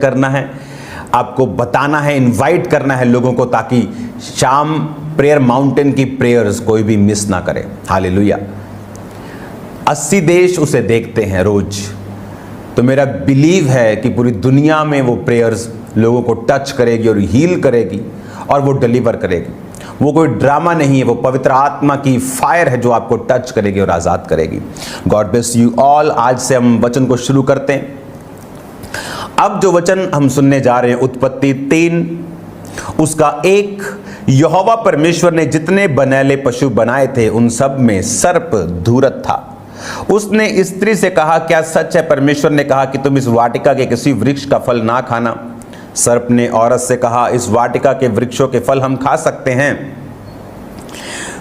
करना है, आपको बताना है, इनवाइट करना है लोगों को, ताकि शाम प्रेयर माउंटेन की प्रेयर्स कोई भी मिस ना करे। हालेलुया। 80 देश उसे देखते हैं रोज, तो मेरा बिलीव है कि पूरी दुनिया में वो प्रेयर्स लोगों को टच करेगी और हील करेगी और वो डिलीवर करेगी। वो कोई ड्रामा नहीं है, वो पवित्र आत्मा की फायर है जो आपको टच करेगी और आज़ाद करेगी। God bless you all. आज से हम वचन को शुरू करते हैं। अब जो वचन हम सुनने जा रहे हैं, उत्पत्ति 3 उसका 1, यहोवा परमेश्वर ने जितने बनैले पशु बनाए थे उन सब में सर्प धूर्त था। उसने स्त्री से कहा, क्या सच है परमेश्वर ने कहा कि तुम इस वाटिका के किसी वृक्ष का फल ना खाना? सर्प ने औरत से कहा, इस वाटिका के वृक्षों के फल हम खा सकते हैं,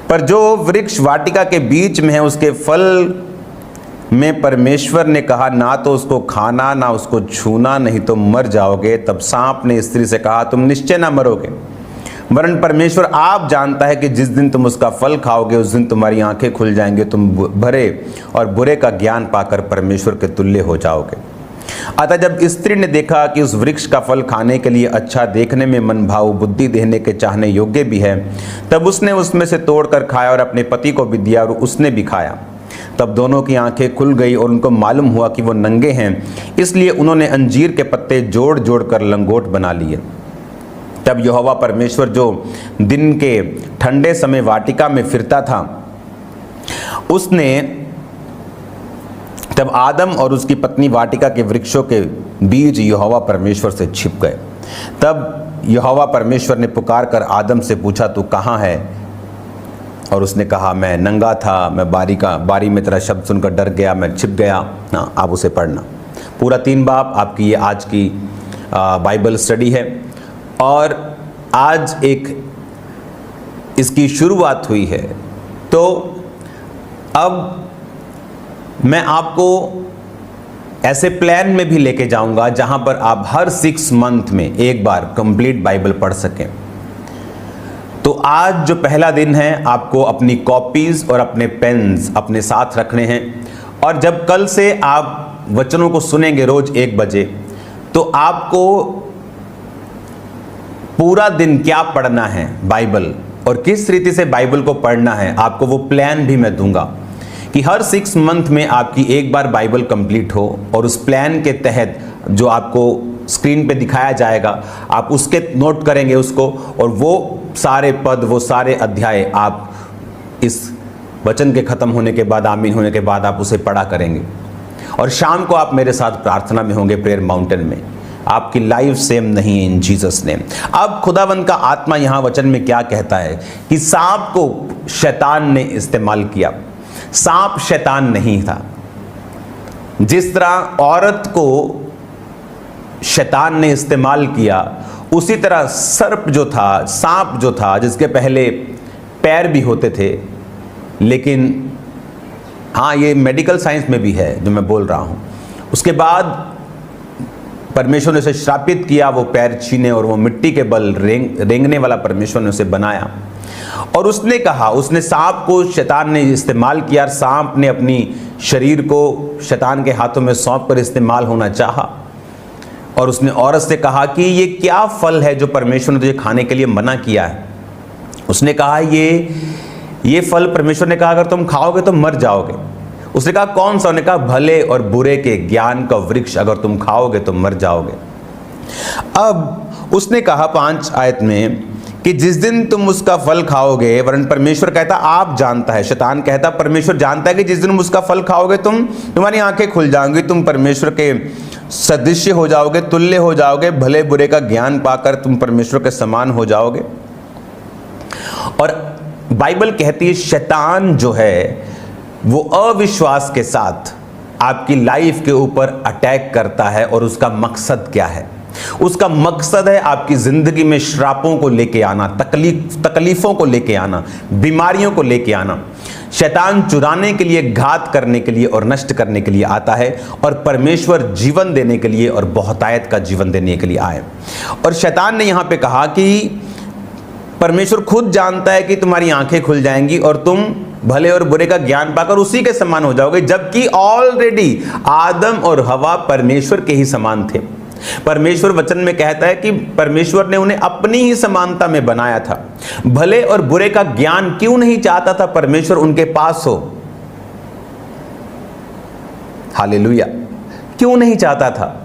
पर जो वृक्ष वाटिका के बीच में है उसके फल में परमेश्वर ने कहा, ना तो उसको खाना ना उसको छूना, नहीं तो मर जाओगे। तब सांप ने स्त्री से कहा, तुम निश्चय ना मरोगे, वरन परमेश्वर आप जानता है कि जिस दिन तुम उसका फल खाओगे उस दिन तुम्हारी आंखें खुल जाएंगे, तुम भरे और बुरे का ज्ञान पाकर परमेश्वर के तुल्य हो जाओगे। अतः जब स्त्री ने देखा कि उस वृक्ष का फल खाने के लिए अच्छा, देखने में मन भाव, बुद्धि देने के चाहने योग्य भी है, तब उसने उसमें से तोड़कर खाया और अपने पति को भी दिया और उसने भी खाया। तब दोनों की आंखें खुल गई और उनको मालूम हुआ कि वो नंगे हैं, इसलिए उन्होंने अंजीर के पत्ते जोड़ जोड़ कर लंगोट बना लिए। तब यहोवा परमेश्वर जो दिन के ठंडे समय वाटिका में फिरता था, उसने तब आदम और उसकी पत्नी वाटिका के वृक्षों के बीच यहोवा परमेश्वर से छिप गए। तब यहोवा परमेश्वर ने पुकार कर आदम से पूछा, तू कहाँ है? और उसने कहा, मैं नंगा था, मैं बारी में तेरा शब्द सुनकर डर गया, मैं छिप गया। हाँ, आप उसे पढ़ना पूरा 3 बाब। आपकी ये आज की बाइबल स्टडी है और आज एक इसकी शुरुआत हुई है। तो अब मैं आपको ऐसे प्लान में भी लेके जाऊंगा जहां पर आप हर 6 मंथ में एक बार कंप्लीट बाइबल पढ़ सकें। तो आज जो पहला दिन है, आपको अपनी कॉपीज और अपने पेन्स अपने साथ रखने हैं, और जब कल से आप वचनों को सुनेंगे रोज 1 बजे, तो आपको पूरा दिन क्या पढ़ना है बाइबल और किस रीति से बाइबल को पढ़ना है, आपको वो प्लान भी मैं दूंगा कि हर 6 मंथ में आपकी एक बार बाइबल कंप्लीट हो, और उस प्लान के तहत जो आपको स्क्रीन पे दिखाया जाएगा आप उसके नोट करेंगे उसको, और वो सारे पद, वो सारे अध्याय आप इस वचन के खत्म होने के बाद, आमीन होने के बाद आप उसे पढ़ा करेंगे। और शाम को आप मेरे साथ प्रार्थना में होंगे प्रेयर माउंटेन में। आपकी लाइफ सेम नहीं है इन जीसस नेम। अब खुदावंद का आत्मा यहाँ वचन में क्या कहता है कि सांप को शैतान ने इस्तेमाल किया। सांप शैतान नहीं था। जिस तरह औरत को शैतान ने इस्तेमाल किया, उसी तरह सर्प जो था, सांप जो था, जिसके पहले पैर भी होते थे, लेकिन हाँ ये मेडिकल साइंस में भी है जो मैं बोल रहा हूँ, उसके बाद परमेश्वर ने उसे श्रापित किया, वो पैर छीने और वो मिट्टी के बल रेंगने वाला परमेश्वर ने उसे बनाया। और उसने कहा, उसने सांप को शैतान ने इस्तेमाल किया, सांप ने अपनी शरीर को शैतान के हाथों में सौंप कर इस्तेमाल होना चाहा, और उसने औरत से कहा कि ये क्या फल है जो परमेश्वर ने तुझे खाने के लिए मना किया है? उसने कहा ये फल परमेश्वर ने कहा अगर तुम खाओगे तो मर जाओगे। उसने कहा कौन सा? उन्होंने कहा भले और बुरे के ज्ञान का वृक्ष, अगर तुम खाओगे तो मर जाओगे। अब उसने कहा 5 आयत में कि जिस दिन तुम उसका फल खाओगे, वरन परमेश्वर कहता आप जानता है, शैतान कहता परमेश्वर जानता है कि जिस दिन उसका फल खाओगे तुम्हारी आंखें खुल जाएंगी, तुम परमेश्वर के सदृश्य हो जाओगे, तुल्य हो जाओगे, भले बुरे का ज्ञान पाकर तुम परमेश्वर के समान हो जाओगे। और बाइबल कहती है शैतान जो है वो अविश्वास के साथ आपकी लाइफ के ऊपर अटैक करता है, और उसका मकसद क्या है? उसका मकसद है आपकी जिंदगी में श्रापों को लेके आना, तकलीफों को लेके आना, बीमारियों को लेके आना। शैतान चुराने के लिए, घात करने के लिए और नष्ट करने के लिए आता है, और परमेश्वर जीवन देने के लिए और बहुतायत का जीवन देने के लिए आए। और शैतान ने यहां पे कहा कि परमेश्वर खुद जानता है कि तुम्हारी आंखें खुल जाएंगी और तुम भले और बुरे का ज्ञान पाकर उसी के समान हो जाओगे, जबकि ऑलरेडी आदम और हवा परमेश्वर के ही समान थे। परमेश्वर वचन में कहता है कि परमेश्वर ने उन्हें अपनी ही समानता में बनाया था। भले और बुरे का ज्ञान क्यों नहीं चाहता था परमेश्वर उनके पास हो? हालेलुया, क्यों नहीं चाहता था?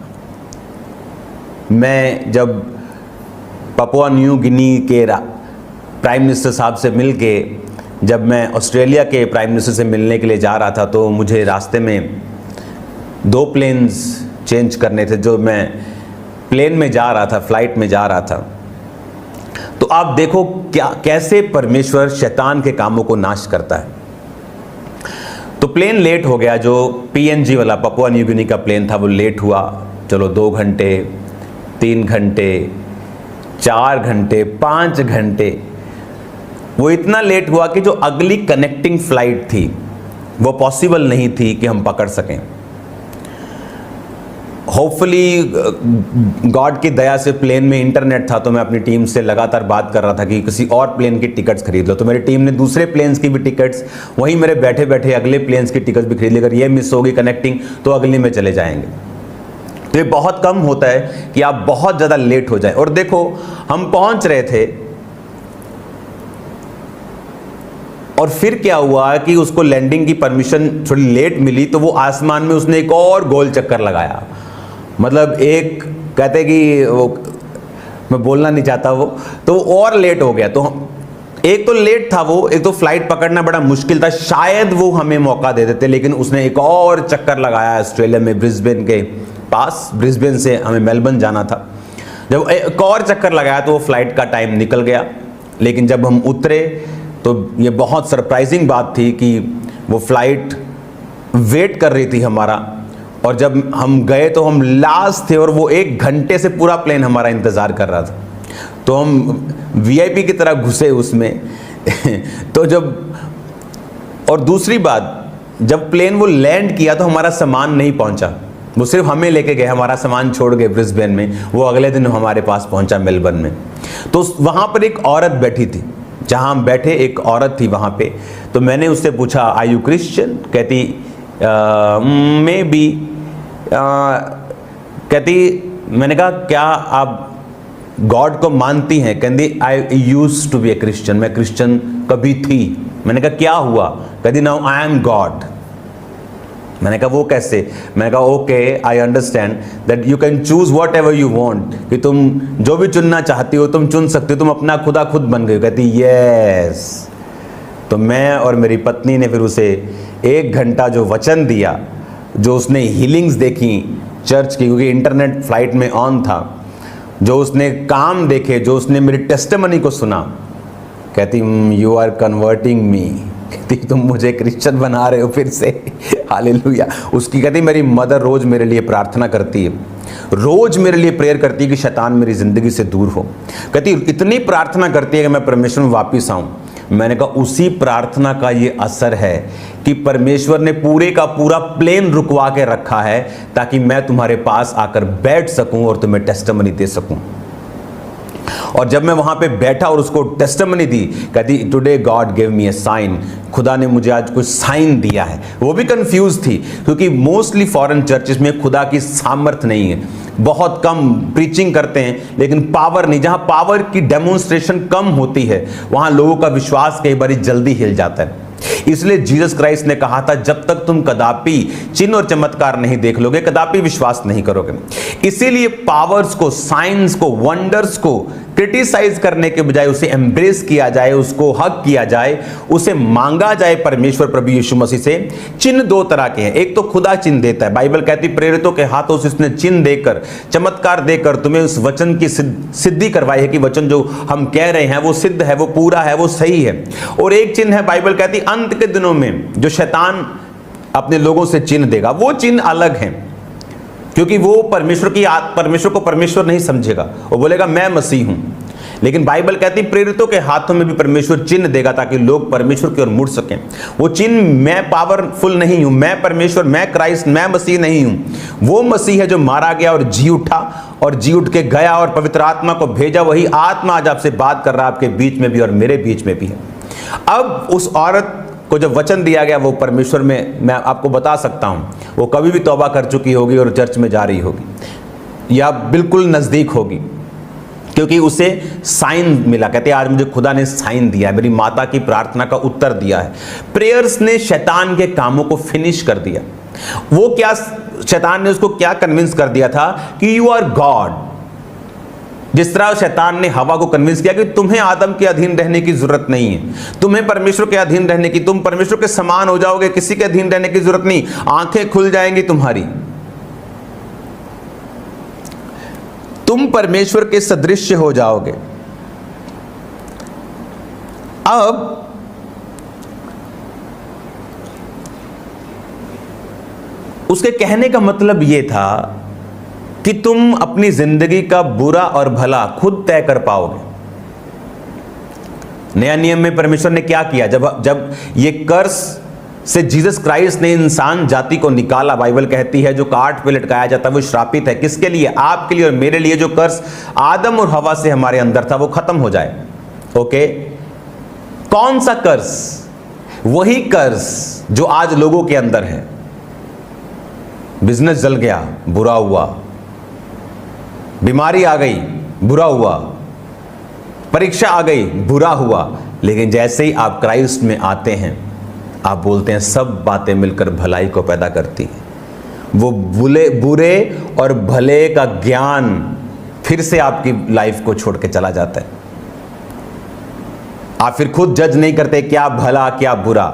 मैं जब पपुआ न्यू गिनी के प्राइम मिनिस्टर साहब से मिलके, जब मैं ऑस्ट्रेलिया के प्राइम मिनिस्टर से मिलने के लिए जा रहा था, तो मुझे रास्ते में 2 प्लेन्स चेंज करने थे। जो मैं प्लेन में जा रहा था, फ्लाइट में जा रहा था, तो आप देखो कैसे परमेश्वर शैतान के कामों को नाश करता है। तो प्लेन लेट हो गया, जो PNG वाला पपुआ न्यू गिनी का प्लेन था वो लेट हुआ। चलो 2 घंटे, 3 घंटे, 4 घंटे, 5 घंटे, वो इतना लेट हुआ कि जो अगली कनेक्टिंग फ्लाइट थी वो पॉसिबल नहीं थी कि हम पकड़ सकें। होपफुली गॉड की दया से प्लेन में इंटरनेट था, तो मैं अपनी टीम से लगातार बात कर रहा था कि किसी और प्लेन की टिकट्स खरीद लो। तो मेरी टीम ने दूसरे प्लेन्स की भी टिकट्स, वहीं मेरे बैठे बैठे अगले प्लेन्स की टिकट्स भी खरीद ली। अगर ये मिस होगी कनेक्टिंग तो अगली में चले जाएंगे। तो ये बहुत कम होता है कि आप बहुत ज़्यादा लेट हो जाए। और देखो, हम पहुंच रहे थे और फिर क्या हुआ कि उसको लैंडिंग की परमिशन थोड़ी लेट मिली, तो वो आसमान में उसने एक और गोल चक्कर लगाया। मतलब एक कहते कि वो, मैं बोलना नहीं चाहता वो, तो और लेट हो गया। तो हम, एक तो लेट था वो, एक तो फ्लाइट पकड़ना बड़ा मुश्किल था, शायद वो हमें मौका दे देते, लेकिन उसने एक और चक्कर लगाया ऑस्ट्रेलिया में, ब्रिस्बेन के पास। ब्रिस्बेन से हमें मेलबर्न जाना था। जब एक और चक्कर लगाया तो वो फ्लाइट का टाइम निकल गया। लेकिन जब हम उतरे तो ये बहुत सरप्राइजिंग बात थी कि वो फ्लाइट वेट कर रही थी हमारा, और जब हम गए तो हम लास्ट थे और वो 1 घंटे से पूरा प्लेन हमारा इंतज़ार कर रहा था। तो हम VIP की तरह घुसे उसमें तो जब, और दूसरी बात, जब प्लेन वो लैंड किया तो हमारा सामान नहीं पहुंचा। वो सिर्फ हमें लेके गए, हमारा सामान छोड़ गए ब्रिस्बेन में। वो अगले दिन हमारे पास पहुंचा मेलबर्न में। तो वहाँ पर एक औरत बैठी थी, जहाँ हम बैठे एक औरत थी वहाँ पे। तो मैंने उससे पूछा, आर यू क्रिश्चियन? कहती मे बी। कहती, मैंने कहा क्या आप गॉड को मानती हैं? कहती I used to be a Christian, मैं क्रिश्चियन कभी थी। मैंने कहा क्या हुआ? कहती नाउ आई एम गॉड। मैंने कहा वो कैसे? मैंने कहा okay, I understand that you can choose what ever you want, कि तुम जो भी चुनना चाहती हो तुम चुन सकती हो, तुम अपना खुदा खुद बन गई। कहती यस। तो मैं और मेरी पत्नी ने फिर उसे 1 घंटा जो वचन दिया, जो उसने हीलिंग्स देखी चर्च की, क्योंकि इंटरनेट फ्लाइट में ऑन था, जो उसने काम देखे, जो उसने मेरी टेस्टिमनी को सुना। कहती यू आर कन्वर्टिंग मी, कहती तुम मुझे क्रिश्चियन बना रहे हो फिर से। हालेलुया। उसकी कहती मेरी मदर रोज मेरे लिए प्रार्थना करती है, रोज मेरे लिए प्रेयर करती है कि शैतान मेरी जिंदगी से दूर हो। कहती इतनी प्रार्थना करती है कि मैं परमेश्वर में वापिस आऊं। मैंने कहा उसी प्रार्थना का ये असर है कि परमेश्वर ने पूरे का पूरा प्लेन रुकवा के रखा है, ताकि मैं तुम्हारे पास आकर बैठ सकूं और तुम्हें टेस्टिमनी दे सकूं। और जब मैं वहां पे बैठा और उसको टेस्टिमनी दी, कहती today God give me a sign, खुदा ने मुझे आज कुछ साइन दिया है। वो भी कंफ्यूज थी, क्योंकि मोस्टली फॉरेन चर्चेस में खुदा की सामर्थ नहीं है, बहुत कम प्रीचिंग करते हैं लेकिन पावर नहीं। जहां पावर की डेमोन्स्ट्रेशन कम होती है वहां लोगों का विश्वास कई बार जल्दी हिल जाता है। इसलिए जीसस क्राइस्ट ने कहा था जब तक तुम कदापि चिन्ह और चमत्कार नहीं देख लोगे कदापि विश्वास नहीं करोगे। इसीलिए पावर्स को, साइंस को, वंडर्स को क्रिटिसाइज करने के बजाय उसे एम्ब्रेस किया जाए, उसको हक किया जाए, उसे मांगा जाए परमेश्वर प्रभु यीशु मसीह से। चिन्ह 2 तरह के हैं। एक तो खुदा चिन्ह देता है, बाइबल कहती प्रेरितों के हाथों से उसने चिन्ह देकर, चमत्कार देकर तुम्हें उस वचन की सिद्धि करवाई है कि वचन जो हम कह रहे हैं वो सिद्ध है, वो पूरा है, वो सही है। और एक चिन्ह है, बाइबल कहती अंत के दिनों में जो शैतान अपने लोगों से चिन्ह देगा, वो चिन्ह अलग है, क्योंकि वो परमेश्वर को परमेश्वर नहीं समझेगा, वो बोलेगा मैं मसीह हूं। लेकिन बाइबल कहती प्रेरितों के हाथों में भी परमेश्वर चिन्ह देगा ताकि लोग परमेश्वर की ओर मुड़ सकें। वो चिन्ह मैं पावरफुल नहीं हूं, मैं परमेश्वर, मैं क्राइस्ट, मैं मसीह नहीं हूं। वो मसीह है जो मारा गया और जी उठा, और जी उठ के गया और पवित्र आत्मा को भेजा। वही आत्मा आज आपसे बात कर रहा है, आपके बीच में भी और मेरे बीच में भी है। अब उस औरत को जब वचन दिया गया, वो परमेश्वर में, मैं आपको बता सकता हूं, वो कभी भी तौबा कर चुकी होगी और चर्च में जा रही होगी। या बिल्कुल नज़दीक होगी, क्योंकि उसे साइन मिला। कहते हैं आज मुझे खुदा ने साइन दिया है, मेरी माता की प्रार्थना का उत्तर दिया है। प्रेयर्स ने शैतान के कामों को फिनिश कर दिया। वो क्या, शैतान ने उसको क्या कन्विंस कर दिया था कि यू आर गॉड। जिस तरह शैतान ने हवा को कन्विंस किया कि तुम्हें आदम के अधीन रहने की जरूरत नहीं है, तुम्हें परमेश्वर के अधीन रहने की, तुम परमेश्वर के समान हो जाओगे, किसी के अधीन रहने की जरूरत नहीं, आंखें खुल जाएंगी तुम्हारी, तुम परमेश्वर के सदृश्य हो जाओगे। अब उसके कहने का मतलब यह था कि तुम अपनी जिंदगी का बुरा और भला खुद तय कर पाओगे। नया नियम में परमेश्वर ने क्या किया, जब ये कर्स से जीसस क्राइस्ट ने इंसान जाति को निकाला। बाइबल कहती है जो काट पे लटकाया जाता है वो श्रापित है। किसके लिए? आपके लिए और मेरे लिए। जो कर्स आदम और हवा से हमारे अंदर था वो खत्म हो जाए। ओके, कौन सा कर्स? वही कर्स जो आज लोगों के अंदर है। बिजनेस जल गया, बुरा हुआ। बीमारी आ गई, बुरा हुआ। परीक्षा आ गई, बुरा हुआ। लेकिन जैसे ही आप क्राइस्ट में आते हैं, आप बोलते हैं सब बातें मिलकर भलाई को पैदा करती हैं। वो बुरे और भले का ज्ञान फिर से आपकी लाइफ को छोड़ के चला जाता है। आप फिर खुद जज नहीं करते क्या भला क्या बुरा,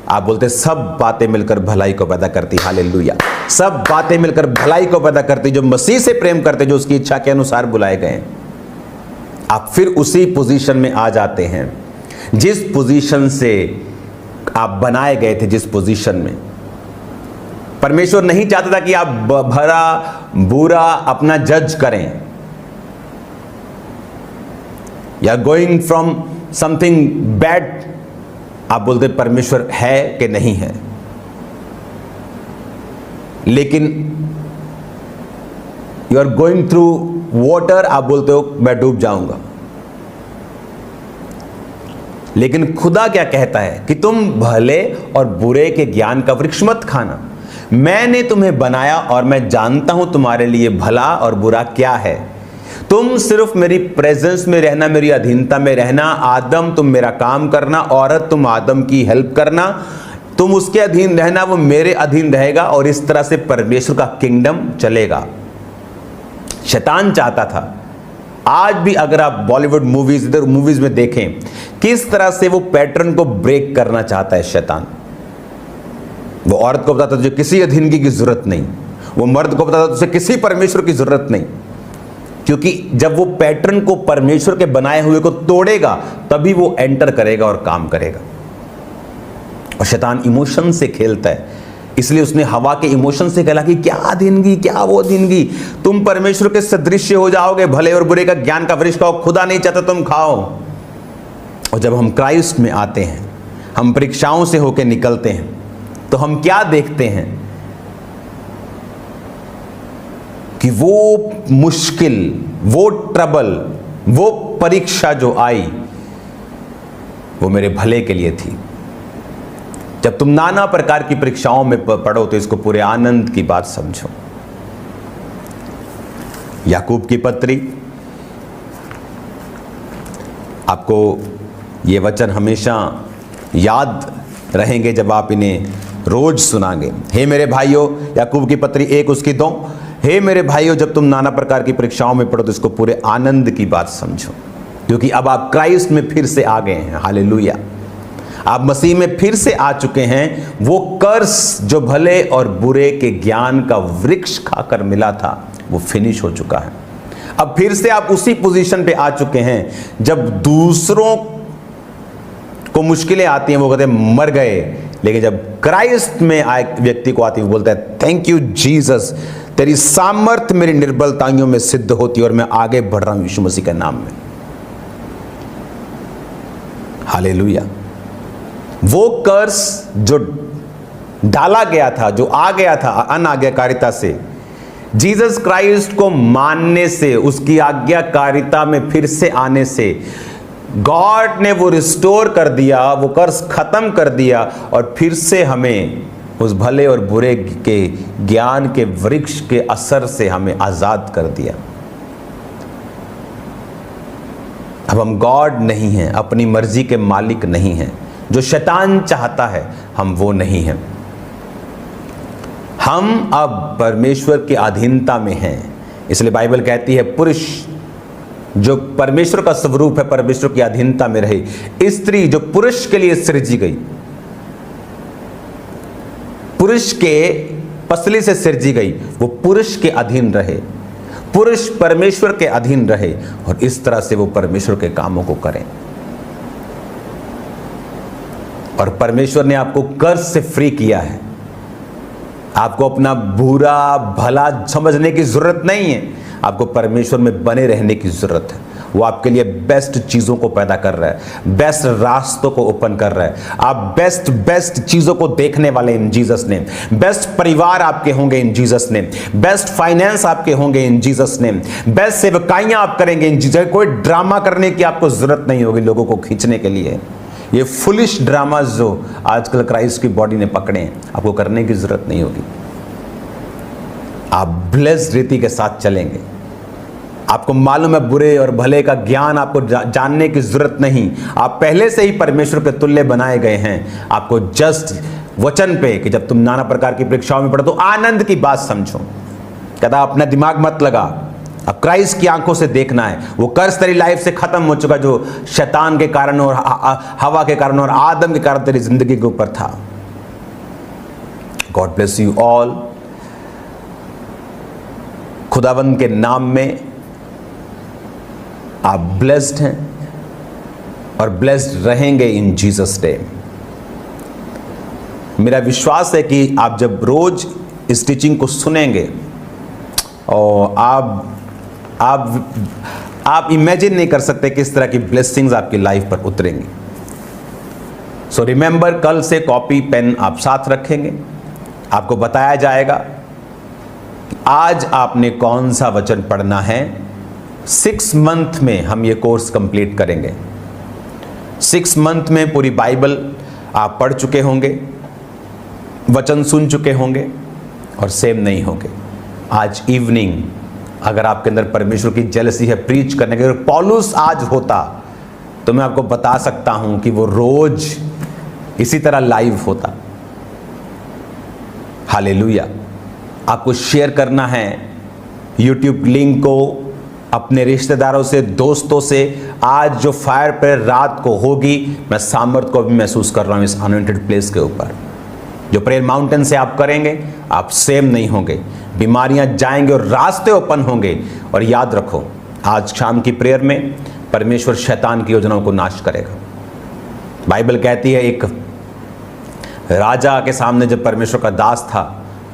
आप बोलते सब बातें मिलकर भलाई को पैदा करती। हालेलुया। सब बातें मिलकर भलाई को पैदा करती, जो मसीह से प्रेम करते, जो उसकी इच्छा के अनुसार बुलाए गए हैं। आप फिर उसी पोजीशन में आ जाते हैं जिस पोजीशन से आप बनाए गए थे। जिस पोजीशन में परमेश्वर नहीं चाहता था कि आप भला बुरा अपना जज करें, या गोइंग फ्रॉम समथिंग बैड, आप बोलते परमेश्वर है कि नहीं है। लेकिन you are going through water, आप बोलते हो मैं डूब जाऊंगा। लेकिन खुदा क्या कहता है कि तुम भले और बुरे के ज्ञान का वृक्ष मत खाना। मैंने तुम्हें बनाया और मैं जानता हूं तुम्हारे लिए भला और बुरा क्या है। तुम सिर्फ मेरी प्रेजेंस में रहना, मेरी अधीनता में रहना। आदम तुम मेरा काम करना, औरत तुम आदम की हेल्प करना, तुम उसके अधीन रहना, वो मेरे अधीन रहेगा, और इस तरह से परमेश्वर का किंगडम चलेगा। शैतान चाहता था, आज भी अगर आप बॉलीवुड मूवीज, इधर मूवीज में देखें किस तरह से वो पैटर्न को ब्रेक करना चाहता है शैतान। वो औरत को बताता तुझे किसी अधीनगी की जरूरत नहीं, वो मर्द को बताता तुझे किसी परमेश्वर की जरूरत नहीं। क्योंकि जब वो पैटर्न को, परमेश्वर के बनाए हुए को तोड़ेगा, तभी वो एंटर करेगा और काम करेगा। और शैतान इमोशन से खेलता है, इसलिए उसने हवा के इमोशन से कहला कि क्या अधीनगी, क्या वो अधीनगी, तुम परमेश्वर के सदृश्य हो जाओगे, भले और बुरे का ज्ञान का वृक्ष खाओ, खुदा नहीं चाहता तुम खाओ। और जब हम क्राइस्ट में आते हैं, हम परीक्षाओं से होकर निकलते हैं, तो हम क्या देखते हैं कि वो मुश्किल, वो ट्रबल, वो परीक्षा जो आई, वो मेरे भले के लिए थी। जब तुम नाना प्रकार की परीक्षाओं में पढ़ो तो इसको पूरे आनंद की बात समझो। याकूब की पत्री, आपको ये वचन हमेशा याद रहेंगे जब आप इन्हें रोज सुनांगे। हे मेरे भाइयों, याकूब की पत्री 1 उसकी 2, हे मेरे भाइयों, जब तुम नाना प्रकार की परीक्षाओं में पढ़ो तो इसको पूरे आनंद की बात समझो, क्योंकि अब आप क्राइस्ट में फिर से आ गए हैं। हालेलुया। आप मसीह में फिर से आ चुके हैं। वो कर्स जो भले और बुरे के ज्ञान का वृक्ष खाकर मिला था, वो फिनिश हो चुका है। अब फिर से आप उसी पोजीशन पे आ चुके हैं जब दूसरों को मुश्किलें आती हैं, वो कहते हैं मर गए, लेकिन जब क्राइस्ट में आए व्यक्ति को आती है, वो बोलता है थैंक यू जीसस, तेरी सामर्थ मेरी निर्बलताइयों में सिद्ध होती है और मैं आगे बढ़ रहा हूं यीशु मसीह के नाम में। हालेलुया। वो कर्स जो डाला गया था, जो आ गया था अनाज्ञाकारिता से, जीसस क्राइस्ट को मानने से, उसकी आज्ञाकारिता में फिर से आने से गॉड ने वो रिस्टोर कर दिया, वो कर्स खत्म कर दिया और फिर से हमें उस भले और बुरे के ज्ञान के वृक्ष के असर से हमें आज़ाद कर दिया। अब हम गॉड नहीं हैं, अपनी मर्जी के मालिक नहीं हैं। जो शैतान चाहता है हम वो नहीं हैं। हम अब परमेश्वर की अधीनता में हैं। इसलिए बाइबल कहती है पुरुष जो परमेश्वर का स्वरूप है परमेश्वर की अधीनता में रहे। स्त्री जो पुरुष के लिए सृजी गई, पुरुष के पसली से सृजी गई, वो पुरुष के अधीन रहे। पुरुष परमेश्वर के अधीन रहे और इस तरह से वो परमेश्वर के कामों को करें। और परमेश्वर ने आपको कर्ज से फ्री किया है। आपको अपना बुरा भला समझने की जरूरत नहीं है, आपको परमेश्वर में बने रहने की जरूरत है। वो आपके लिए बेस्ट चीज़ों को पैदा कर रहा है, बेस्ट रास्तों को ओपन कर रहा है। आप बेस्ट चीज़ों को देखने वाले इन जीसस नेम। बेस्ट परिवार आपके होंगे इन जीसस नेम। बेस्ट फाइनेंस आपके होंगे इन जीसस नेम। बेस्ट सेवकाइयाँ आप करेंगे इन जीसस। कोई ड्रामा करने की आपको जरूरत नहीं होगी लोगों को खींचने के लिए। ये फुलिश ड्रामाज जो आजकल क्राइस्ट की बॉडी ने पकड़े हैं, आपको करने की जरूरत नहीं होगी। आप ब्लेस्ड रीति के साथ चलेंगे। आपको मालूम है बुरे और भले का ज्ञान आपको जानने की जरूरत नहीं। आप पहले से ही परमेश्वर के तुल्य बनाए गए हैं। आपको जस्ट वचन पे कि जब तुम नाना प्रकार की परीक्षाओं में पढ़ो तो आनंद की बात समझो। कहता अपना दिमाग मत लगा, अब क्राइस्ट की आंखों से देखना है। वो कर्ज तेरी लाइफ से खत्म हो चुका जो शैतान के कारण और हवा के कारण और आदम के कारण तेरी जिंदगी के ऊपर था। God bless you all. खुदावंद के नाम में आप ब्लेस्ड हैं और ब्लेस्ड रहेंगे इन जीसस नेम। मेरा विश्वास है कि आप जब रोज इस टीचिंग को सुनेंगे और आप इमेजिन नहीं कर सकते किस तरह की ब्लेसिंग्स आपकी लाइफ पर उतरेंगी। सो रिमेंबर, कल से कॉपी पेन आप साथ रखेंगे। आपको बताया जाएगा कि आज आपने कौन सा वचन पढ़ना है। 6 मंथ में हम ये कोर्स कंप्लीट करेंगे। 6 मंथ में पूरी बाइबल आप पढ़ चुके होंगे, वचन सुन चुके होंगे और सेम नहीं होंगे। आज इवनिंग अगर आपके अंदर परमेश्वर की जेलसी है प्रीच करने के, अगर पौलुस आज होता तो मैं आपको बता सकता हूं कि वो रोज इसी तरह लाइव होता। हालेलुया। आपको शेयर करना है यूट्यूब लिंक को अपने रिश्तेदारों से, दोस्तों से। आज जो फायर प्रेयर रात को होगी, मैं सामर्थ को भी महसूस कर रहा हूं इस अनॉइंटेड प्लेस के ऊपर। जो प्रेयर माउंटेन से आप करेंगे, आप सेम नहीं होंगे, बीमारियां जाएंगे और रास्ते ओपन होंगे। और याद रखो, आज शाम की प्रेयर में परमेश्वर शैतान की योजनाओं को नाश करेगा। बाइबल कहती है एक राजा के सामने जब परमेश्वर का दास था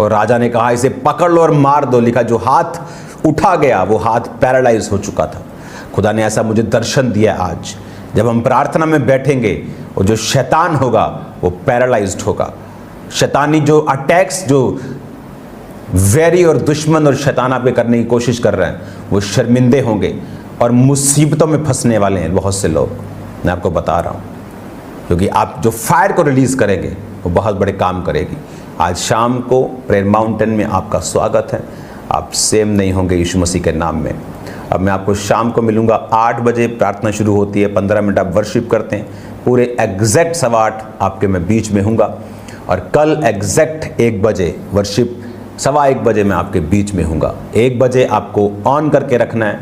और राजा ने कहा इसे पकड़ लो और मार दो, लिखा जो हाथ उठा गया वो हाथ पैरालाइज हो चुका था। खुदा ने ऐसा मुझे दर्शन दिया आज। जब हम प्रार्थना में बैठेंगे और जो शैतान होगा वो पैरालाइज्ड होगा। शैतानी जो अटैक्स, जो वैरी और दुश्मन और शैतान आप पे करने की कोशिश कर रहे हैं, वो शर्मिंदे होंगे और मुसीबतों में फंसने वाले हैं बहुत से लोग। मैं आपको बता रहा हूँ, क्योंकि आप जो फायर को रिलीज करेंगे वो बहुत बड़े काम करेगी। आज शाम को प्रेयर माउंटेन में आपका स्वागत है। आप सेम नहीं होंगे यीशु मसीह के नाम में। अब मैं आपको शाम को मिलूंगा 8 बजे, प्रार्थना शुरू होती है। 15 मिनट आप वर्शिप करते हैं। पूरे एग्जैक्ट 8:15 आपके मैं बीच में हूँगा। और कल एग्जैक्ट 1 बजे वर्शिप, 1:15 बजे मैं आपके बीच में हूँगा। 1 बजे आपको ऑन करके रखना है।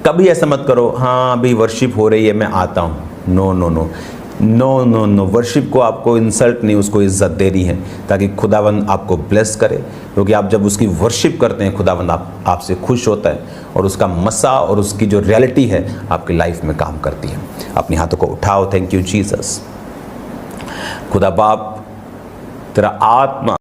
कभी ऐसा मत करो हाँ अभी वर्शिप हो रही है मैं आता हूँ। No no no no no no, worship को आपको इंसल्ट नहीं, उसको इज्जत देनी है ताकि खुदावंद आपको ब्लेस करे। क्योंकि आप जब उसकी वर्शिप करते हैं, खुदावंद आपसे खुश होता है और उसका मसा और उसकी जो रियलिटी है आपकी लाइफ में काम करती है। अपने हाथों को उठाओ। Thank you Jesus. खुदा बाप, तेरा आत्मा